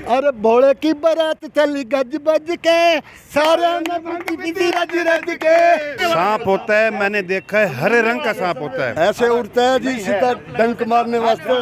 अरे भोले की बारात चली गज बज के, सारे में भंग पीसी रज रज के। सांप होता है, मैंने देखा है, हरे रंग का सांप होता है। ऐसे उड़ता है जी, सीधा डंक मारने वास्ते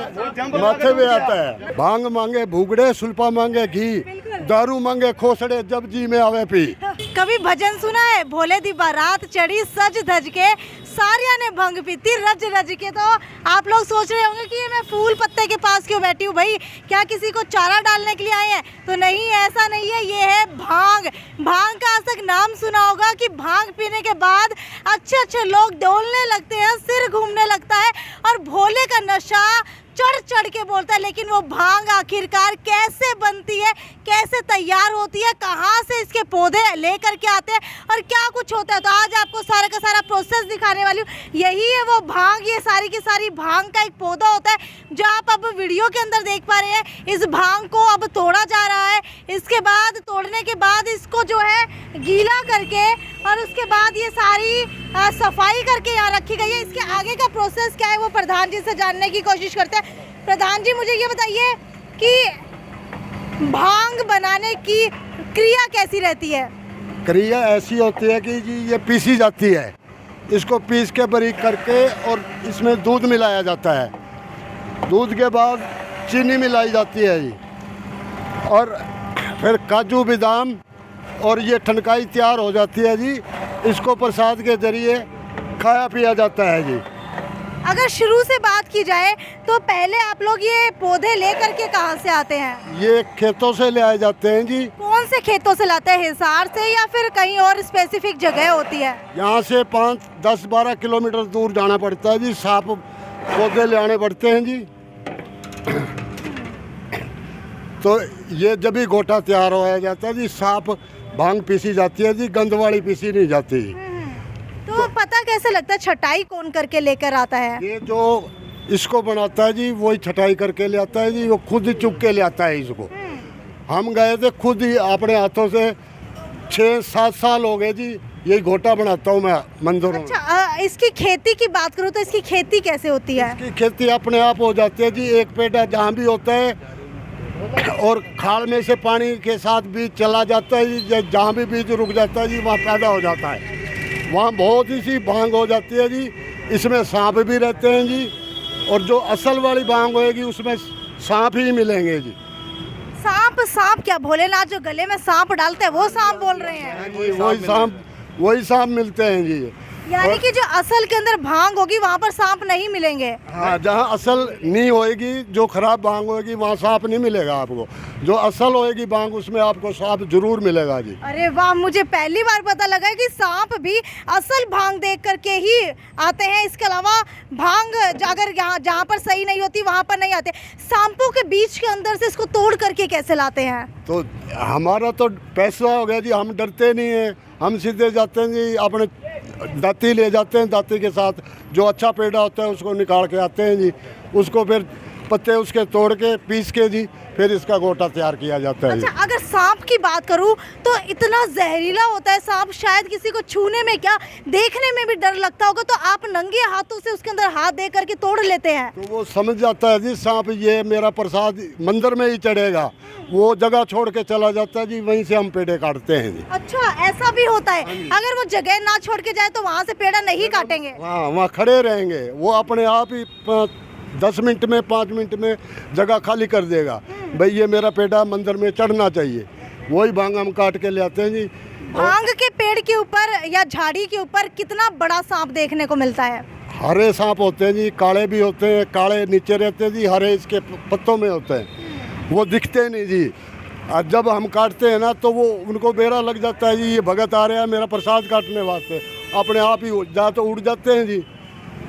माथे पे आता है। भांग मांगे भूगड़े, सुल्पा मांगे घी, दारू मांगे खोसड़े, जब जी में आवे पी। कभी भजन सुना है, भोले दी बारात चढ़ी सज धज के, सारिया ने भंग पीती रज रज के। तो आप लोग सोच रहे होंगे कि ये मैं फूल पत्ते के पास क्यों बैठी हूँ भाई, क्या किसी को चारा डालने के लिए आए हैं? तो नहीं, ऐसा नहीं है, ये है भांग। भांग का आज तक नाम सुना होगा कि भांग पीने के बाद अच्छे अच्छे लोग डोलने लगते हैं, सिर घूमने लगता है और भोले का नशा चढ़ चढ़ के बोलता है। लेकिन वो भांग आखिरकार कैसे बनती है, कैसे तैयार होती है, कहाँ से इसके पौधे लेकर के आते हैं और क्या कुछ होता है, तो आज आपको सारा का सारा प्रोसेस दिखाने वाली हूँ। यही है वो भांग, ये सारी की सारी भांग का एक पौधा होता है जो आप अब वीडियो के अंदर देख पा रहे हैं। इस भांग को अब तोड़ा जा रहा है, इसके बाद तोड़ने के बाद इसको जो है गीला करके और उसके बाद ये सारी सफाई करके यहाँ रखी गई है। इसके आगे का प्रोसेस क्या है वो प्रधान जी से जानने की कोशिश करते हैं। प्रधान जी, मुझे ये बताइए कि भांग बनाने की क्रिया कैसी रहती है? क्रिया ऐसी होती है कि जी ये पीसी जाती है, इसको पीस के बारीक करके और इसमें दूध मिलाया जाता है। दूध के बाद चीनी मिलाई जाती है जी, और फिर काजू बादाम और ये ठनकाई तैयार हो जाती है जी। इसको प्रसाद के जरिए खाया पिया जाता है जी। अगर शुरू से बात की जाए तो पहले आप लोग ये पौधे लेकर के कहाँ से आते हैं? ये खेतों से ले आए जाते हैं जी। कौन से खेतों से लाते हैं, हिसार से या फिर कहीं और स्पेसिफिक जगह होती है? यहाँ से 5, 10, 12 किलोमीटर दूर जाना पड़ता है जी, सांप पौधे ले आने पड़ते हैं जी। तो ये जब भी गोटा तैयार हो जाता है जी, सांप भांग पीसी जाती है जी, गंद वाली पीसी नहीं जाती। तो पता कैसे लगता है, छटाई कौन करके लेकर आता है? ये जो इसको बनाता है जी, वही छटाई करके ले आता है जी, वो खुद ही चुग के ले आता है इसको। हम गए थे खुद ही अपने हाथों से, 6-7 साल हो गए जी, यही घोटा बनाता हूँ मैं मंदिरों में। अच्छा, इसकी खेती की बात करूँ तो इसकी खेती कैसे होती है? इसकी खेती अपने आप हो जाती है जी। एक पेड़ा जहाँ भी होता है और खाल में से पानी के साथ बीज चला जाता है जी, जहाँ भी बीज रुक जाता है जी वहाँ पैदा हो जाता है, वहाँ बहुत ही सी भांग हो जाती है जी। इसमें सांप भी रहते हैं जी, और जो असल वाली भांग होएगी उसमें सांप ही मिलेंगे जी। सांप क्या, भोलेनाथ जो गले में सांप डालते हैं वो सांप बोल रहे हैं? वही सांप मिलते हैं जी। यानी कि जो असल के अंदर भांग होगी वहाँ पर सांप नहीं मिलेंगे? हाँ, जहाँ असल नहीं होएगी, जो खराब भांग होएगी वहाँ सांप नहीं मिलेगा आपको। जो असल होएगी भांग उसमें आपको सांप जरूर मिलेगा जी। अरे वाह, मुझे पहली बार पता लगा कि सांप भी असल भांग देख करके ही आते हैं। इसके अलावा भांग अगर जहाँ पर सही नहीं होती वहाँ पर नहीं आते। सांपों के बीच के अंदर से इसको तोड़ करके कैसे लाते हैं? तो हमारा तो पैसा हो गया जी, हम डरते नहीं हैं, हम सीधे जाते हैं जी, अपने दाती ले जाते हैं, दाती के साथ जो अच्छा पेड़ा होता है उसको निकाल के आते हैं जी। उसको फिर पत्ते उसके तोड़ के पीस के जी फिर इसका गोटा तैयार किया जाता है। अच्छा, अगर सांप की बात करूं तो इतना जहरीला होता है सांप, शायद किसी को छूने में क्या देखने में भी डर लगता होगा, तो आप नंगे हाथों से उसके अंदर हाथ दे करके तोड़ लेते हैं? तो वो समझ जाता है जी सांप ये मेरा प्रसाद मंदिर में ही चढ़ेगा, वो जगह छोड़ के चला जाता है जी, वहीं से हम पेड़े काटते हैं जी। अच्छा, ऐसा भी होता है? अगर वो जगह ना छोड़ के जाए तो वहाँ से पेड़ा नहीं काटेंगे? हाँ, वहाँ खड़े रहेंगे, वो अपने आप ही 10 मिनट में 5 मिनट में जगह खाली कर देगा, भाई ये मेरा पेड़ा मंदिर में चढ़ना चाहिए, वही भांग हम काट के ले आते हैं जी। भांग के पेड़ के ऊपर या झाड़ी के ऊपर कितना बड़ा सांप देखने को मिलता है? हरे सांप होते हैं जी, काले भी होते हैं, काले नीचे रहते हैं जी, हरे इसके पत्तों में होते हैं, वो दिखते नहीं जी। और जब हम काटते हैं ना तो वो उनको बेरा लग जाता है जी, ये भगत आ रहा है मेरा प्रसाद काटने वास्ते, अपने आप ही जा तो उड़ जाते हैं जी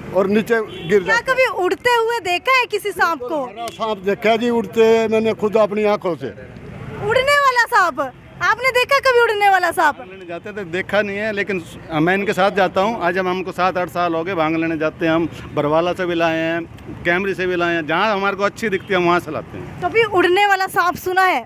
और नीचे गिर जाते हैं। क्या कभी उड़ते हुए देखा है किसी सांप को? हरा सांप देखा जी उड़ते, मैंने खुद अपनी आंखों से। उड़ने वाला सांप आपने देखा कभी? उड़ने वाला सांप लेने जाते थे, देखा नहीं है, लेकिन मैं इनके साथ जाता हूँ। आज हमको 7-8 साल हो गए भांग लेने जाते हैं। हम बरवाला से भी लाए हैं, कैमरी से भी लाए हैं, जहाँ हमारे को अच्छी दिखती है वहाँ से लाते हैं। कभी उड़ने वाला सांप सुना है?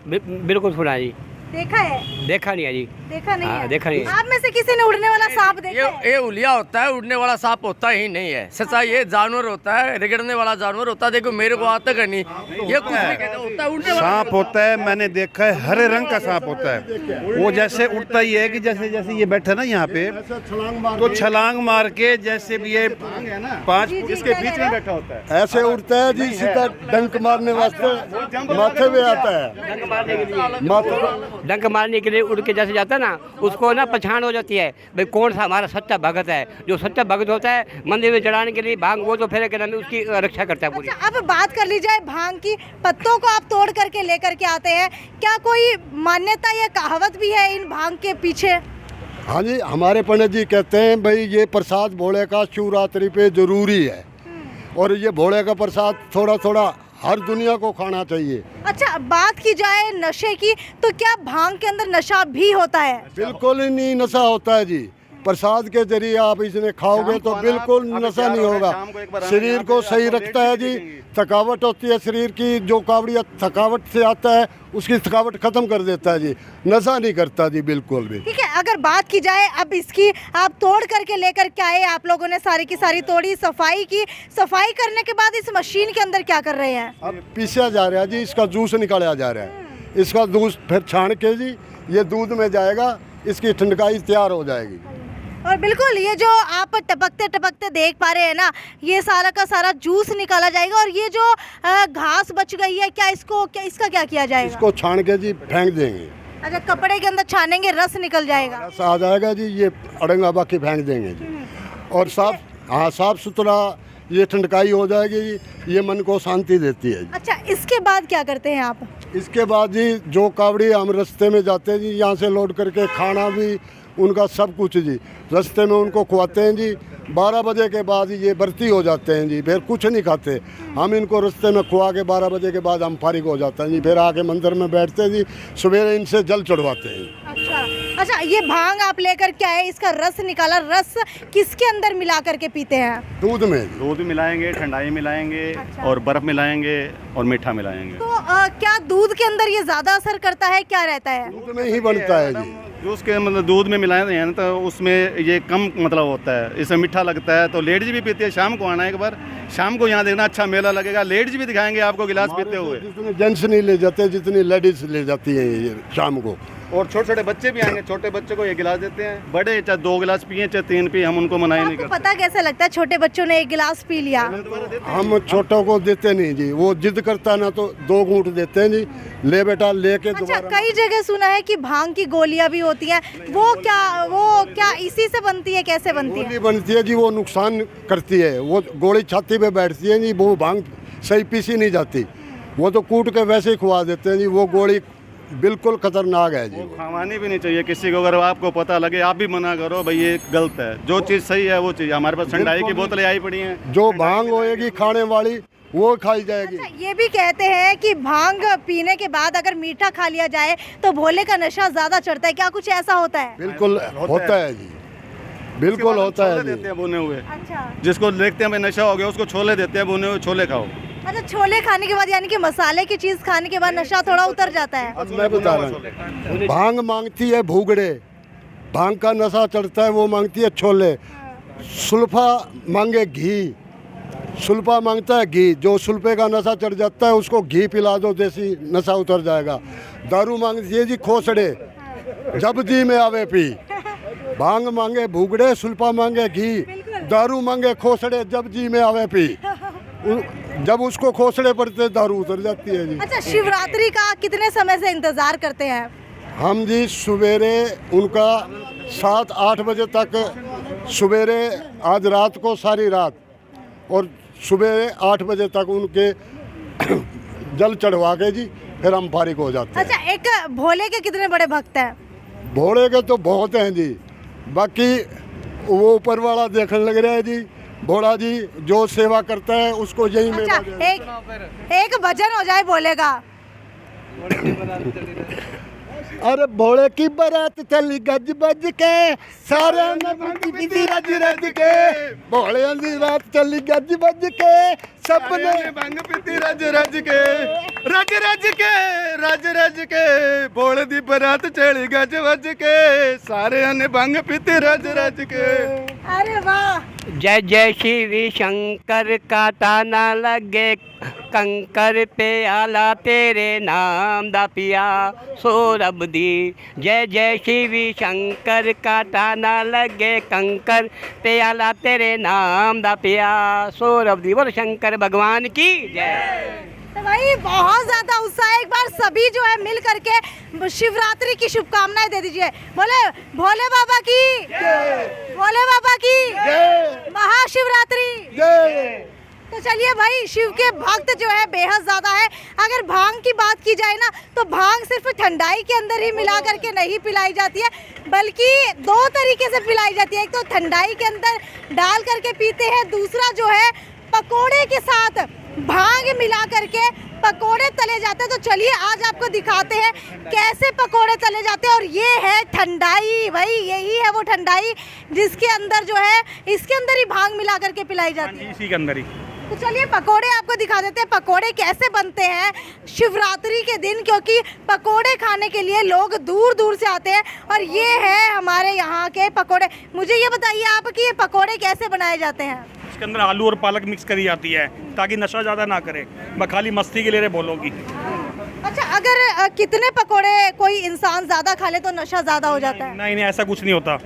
बिल्कुल सुना जी। देखा है? देखा नहीं है जी। देखा नहीं हाँ, है। देखा नहीं है। आप में से किसी ने उड़ने वाला सांप देखा है? ये उलिया होता है, उड़ने वाला सांप होता ही नहीं है। सच्चाई ये जानवर होता है, रिगड़ने वाला जानवर होता है। देखो मेरे को आता है नहीं, ये कुछ नहीं कहता, होता है उड़ने वाला सांप होता है, मैंने देखा है, हरे रंग का सांप होता है। वो जैसे उड़ता ही है कि जैसे जैसे ये बैठा ना यहाँ पे, तो छलांग मार के जैसे भी ये 5 जी, फुट जी, इसके क्या बीच कह में रहे बैठा होता है। ऐसे उड़ता है जी, सीधा डंक मारने वास्ते माथे पे आता है। डंक मारने के लिए उड़ के जैसे जाता है ना, उसको ना पहचान हो जाती है भाई कौन सा हमारा सच्चा भगत है। जो सच्चा भगत होता है मंदिर में चढ़ाने के लिए भांग, वो तो फिर के नाम में उसकी रक्षा करता है पूरी। अच्छा, अब बात कर ली जाए भांग की। पत्तों को आप तोड़ करके लेकर के आते हैं, क्या कोई मान्यता या कहावत भी है इन भांग के पीछे? हाँ जी, हमारे पंडित जी कहते हैं भाई ये प्रसाद भोले का शिवरात्रि पे जरूरी है, और ये भोले का प्रसाद थोड़ा थोड़ा हर दुनिया को खाना चाहिए। अच्छा, बात की जाए नशे की, तो क्या भांग के अंदर नशा भी होता है? बिल्कुल ही नहीं नशा होता है जी। प्रसाद के जरिए आप इसने खाओगे तो बिल्कुल नशा नहीं होगा। शरीर को सही रखता है जी। थकावट होती है शरीर की, जो कावड़िया थकावट से आता है उसकी थकावट खत्म कर देता है जी। नशा नहीं करता जी बिल्कुल भी। ठीक है, अगर बात की जाए अब इसकी, आप तोड़ करके लेकर के आए, आप लोगों ने सारी की सारी तोड़ी, सफाई की। सफाई करने के बाद इस मशीन के अंदर क्या कर रहे हैं? अब पीसा जा रहा है जी, इसका जूस निकाला जा रहा है। इसका जूस फिर छान के जी ये दूध में जाएगा, इसकी ठंडकाई तैयार हो जाएगी। और बिल्कुल ये जो आप टपकते टपकते देख पा रहे हैं ना, ये सारा का सारा जूस निकाला जाएगा। और ये जो घास बच गई है, क्या इसका क्या किया जाएगा? इसको छान के जी फेंक देंगे। अच्छा, कपड़े के अंदर छानेंगे, रस निकल जाएगा। रस आ जाएगा जी, ये अड़ंगा बाकी फेंक देंगे जी। और साफ सुथरा ये ठंडकाई हो जाएगी जी। ये मन को शांति देती है जी। अच्छा, इसके बाद क्या करते हैं आप? इसके बाद जी जो कावड़ी हम रास्ते में जाते हैं जी, यहाँ से लोड करके खाना भी उनका सब कुछ जी रास्ते में उनको खुआते हैं जी। 12 बजे के बाद ये भर्ती हो जाते हैं जी, फिर कुछ नहीं खाते। हम इनको रास्ते में खुआ के 12 बजे के बाद हम फारिग हो जाते हैं जी। फिर आके मंदिर में बैठते हैं जी, सवेरे इनसे जल चढ़वाते हैं। अच्छा, ये भांग आप लेकर के आए, इसका रस निकाला। रस किसके अंदर मिला करके पीते हैं? दूध में। दूध मिलाएंगे, ठंडाई मिलाएंगे, अच्छा। और बर्फ मिलाएंगे और मीठा मिलाएंगे। तो क्या दूध के अंदर ये ज्यादा असर करता है, क्या रहता है? दूध में ही बनता है जी। जूस के मतलब दूध में मिलाए हैं तो उसमें ये कम मतलब होता है, इसमें मीठा लगता है। तो लेडीज भी पीती है। शाम को आना एक बार, शाम को यहाँ देखना, अच्छा मेला लगेगा। लेडीज भी दिखाएंगे आपको गिलास पीते हुए। जितने जेंट्स नहीं ले जाते, जितनी लेडीज ले जाती है ये शाम को। और छोटे छोटे बच्चे भी आएंगे, छोटे बच्चे को ये गिलास देते हैं। बड़े चाहे 2 गिलास पिए चाहे 3 पिए, हम उनको मना ही नहीं आपको करते। पता कैसे लगता है छोटे बच्चों ने एक गिलास पी लिया? हम छोटों को देते नहीं जी, वो जिद करता है ना तो 2 घूंट देते हैं जी। ले बेटा, लेके अच्छा, दोबारा। कई जगह सुना है कि भांग की गोलियां भी होती हैं, वो क्या इसी से बनती है? कैसे बनती है? गोली बनती है जी, वो नुकसान करती है। वो गोली छाती पे बैठती है जी, वो भांग सही पीसी नहीं जाती। वो तो कूट के वैसे ही खुआ देते हैं जी। वो गोली बिल्कुल खतरनाक है जी। खावानी भी नहीं चाहिए किसी को। अगर आपको पता लगे आप भी मना करो भाई ये गलत है। जो चीज़ सही है वो चीज़। हमारे पास ठंडाई की बोतलें आई पड़ी हैं, जो भांग होएगी खाने वाली वो खाई जाएगी। अच्छा, ये भी कहते हैं कि भांग पीने के बाद अगर मीठा खा लिया जाए तो भोले का नशा ज्यादा चढ़ता है, क्या कुछ ऐसा होता है? बिल्कुल होता है जी, बिल्कुल होता है छोले देते जी। हैं भुने हुए। अच्छा जिसको देखते हैं भाई नशा हो गया, उसको छोले देते हैं भुने हुए, छोले खाओ। अच्छा, छोले खाने के बाद यानी कि मसाले की चीज खाने के बाद नशा थोड़ा उतर जाता है। अब मैं बता रहा हूँ, भांग मांगती है भूगड़े, भांग का नशा चढ़ता है, वो मांगती है छोले। सुल्फा मांगे घी, सुल्फा मांगता है घी। जो सुल्फे का नशा चढ़ जाता है उसको घी पिला दो, देसी नशा उतर जाएगा। दारू मांगती है जी खोसड़े, जब जी में आवे पी। भांग मांगे भूगड़े, सुल्फा मांगे घी, दारू मांगे खोसड़े, जब जी में आवे पी। जब उसको खोसड़े पड़ते दारू उतर जाती है जी। अच्छा, शिवरात्रि का कितने समय से इंतजार करते हैं? हम जी सवेरे उनका 7-8 बजे तक, सवेरे आज रात को सारी रात, और सवेरे 8 बजे तक उनके जल चढ़वा के जी फिर हम फारिग हो जाते हैं। अच्छा, एक भोले के कितने बड़े भक्त हैं? भोले के तो बहुत हैं जी, बाकी वो ऊपर वाला देखने लग रहा है जी। भोला जी जो सेवा करता है उसको यही अच्छा, मेवा। एक भजन हो जाए भोले का। अरे भोले की बारात चली गज बज के सारे ने भंग पीती रज रज के भोले की बात चली गज बज के सबने भंग पीती रज रज के रज रज के रज रज के भोले दी बारात चली गज बज के सारे ने भंग पीती रज रज के। अरे वाह, जय जय शिव शंकर काटा ना लगे कंकर पे आला तेरे नाम दा पिया सौरभ दी। जय जय शिव शंकर काटा ना लगे कंकर पे आला तेरे नाम दा पिया सौरभ दी। बोलो शंकर भगवान की जय। तो भाई बहुत ज्यादा उत्साह है। एक बार सभी जो है मिल करके शिवरात्रि की शुभकामनाएं दे दीजिए। बोले भोले बाबा की, भोले बाबा की, महाशिवरात्रि। तो चलिए भाई, शिव के भक्त जो है बेहद ज्यादा है। अगर भांग की बात की जाए ना, तो भांग सिर्फ ठंडाई के अंदर ही मिला करके नहीं पिलाई जाती है, बल्कि दो तरीके से पिलाई जाती है। एक तो ठंडाई के अंदर डाल करके पीते हैं, दूसरा जो है पकोड़े के साथ भांग मिला करके पकोड़े तले जाते हैं। तो चलिए आज आपको दिखाते हैं कैसे पकोड़े तले जाते हैं। और ये है ठंडाई, भाई यही है वो ठंडाई जिसके अंदर जो है इसके अंदर ही भांग मिला करके पिलाई जाती है, इसी के अंदर ही। तो चलिए पकोड़े आपको दिखा देते हैं पकोड़े कैसे बनते हैं शिवरात्रि के दिन, क्योंकि पकोड़े खाने के लिए लोग दूर दूर से आते हैं। और ये है हमारे यहाँ के पकोड़े। मुझे ये बताइए आप कि ये पकोड़े कैसे बनाए जाते हैं? इसके अंदर आलू और पालक मिक्स करी जाती है ताकि नशा ज़्यादा ना करे, मैं खाली मस्ती के लिए बोलोगी। अच्छा, अगर कितने पकोड़े कोई इंसान ज़्यादा खा ले तो नशा ज़्यादा हो जाता है? नहीं नहीं, ऐसा कुछ नहीं होता।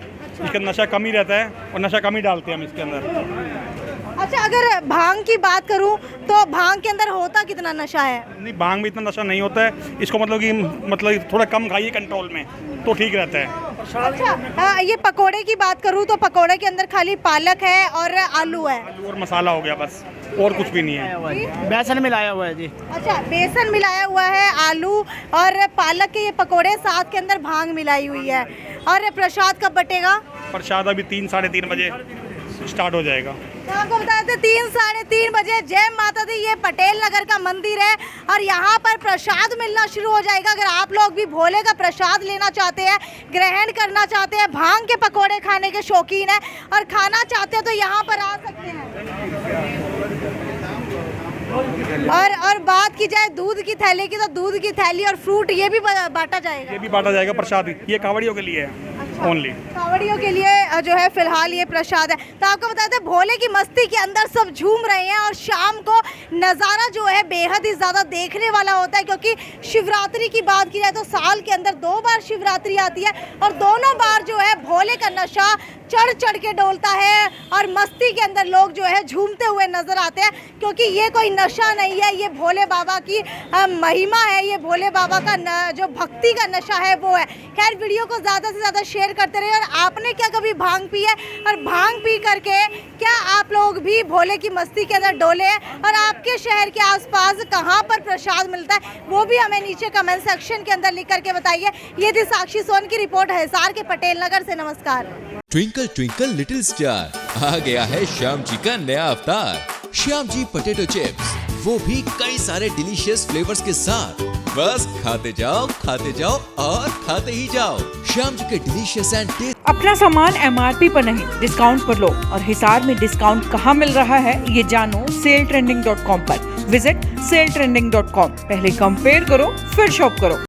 इसका नशा कम ही रहता है और नशा कम ही डालते हैं हम इसके अंदर। अच्छा, अगर भांग की बात करूं तो भांग के अंदर होता कितना नशा है? नहीं, भांग में इतना नशा नहीं होता है। इसको मतलब थोड़ा कम खाइए कंट्रोल में तो ठीक रहता है। अच्छा, ये पकोड़े की बात करूं तो पकोड़े के अंदर खाली पालक है और आलू है, आलू और मसाला हो गया बस, और कुछ भी नहीं है। बेसन मिलाया हुआ है जी। अच्छा, बेसन मिलाया हुआ है, आलू और पालक के ये पकोड़े, साथ के अंदर भांग मिलाई हुई है। और प्रसाद कब बटेगा? प्रसाद अभी 3 साढ़े 3 बजे स्टार्ट हो जाएगा। तो आपको बता देते 3 साढ़े 3 बजे जय माता दी, ये पटेल नगर का मंदिर है और यहाँ पर प्रसाद मिलना शुरू हो जाएगा। अगर आप लोग भी भोले का प्रसाद लेना चाहते हैं, ग्रहण करना चाहते हैं, भांग के पकोड़े खाने के शौकीन है और खाना चाहते हैं तो यहाँ पर आ सकते हैं। और बात की जाए दूध की थैली की, तो दूध की थैली और फ्रूट ये भी बांटा जाएगा। ये भी बांटा जाएगा प्रसाद, ये कांवड़ियों के लिए है ओनली। कांवड़ियों के लिए जो है फिलहाल ये प्रसाद है। तो आपको बताते हैं भोले की मस्ती के अंदर सब झूम रहे हैं और शाम को नज़ारा जो है बेहद ही ज़्यादा देखने वाला होता है, क्योंकि शिवरात्रि की बात की जाए तो साल के अंदर 2 बार शिवरात्रि आती है और दोनों बार जो है भोले का नशा चढ़ चढ़ के डोलता है और मस्ती के अंदर लोग जो है झूमते हुए नजर आते हैं, क्योंकि ये कोई नशा नहीं है, ये भोले बाबा की महिमा है, ये भोले बाबा का जो भक्ति का नशा है वो है। खैर, वीडियो को ज़्यादा से ज़्यादा शेयर करते रहिए। और आपने क्या कभी भांग पी है? और भांग पी करके क्या आप लोग भी भोले की मस्ती के अंदर डोले हैं? और आपके शहर के आसपास कहाँ पर प्रसाद मिलता है वो भी हमें नीचे कमेंट सेक्शन के अंदर लिख करके बताइए। ये थी साक्षी सोन की रिपोर्ट हिसार के पटेल नगर से। नमस्कार। ट्विंकल ट्विंकल लिटिल स्टार, आ गया है श्याम जी का नया अवतार। श्याम जी पोटैटो चिप्स, वो भी कई सारे डिलीशियस फ्लेवर्स के साथ। बस खाते जाओ और खाते ही जाओ। श्याम जी के डिलीशियस एंड टेस्ट। अपना सामान MRP पर नहीं, डिस्काउंट पर लो। और हिसार में डिस्काउंट कहाँ मिल रहा है ये जानो saletrending.com पर। Visit saletrending.com। पहले कंपेयर करो फिर शॉप करो।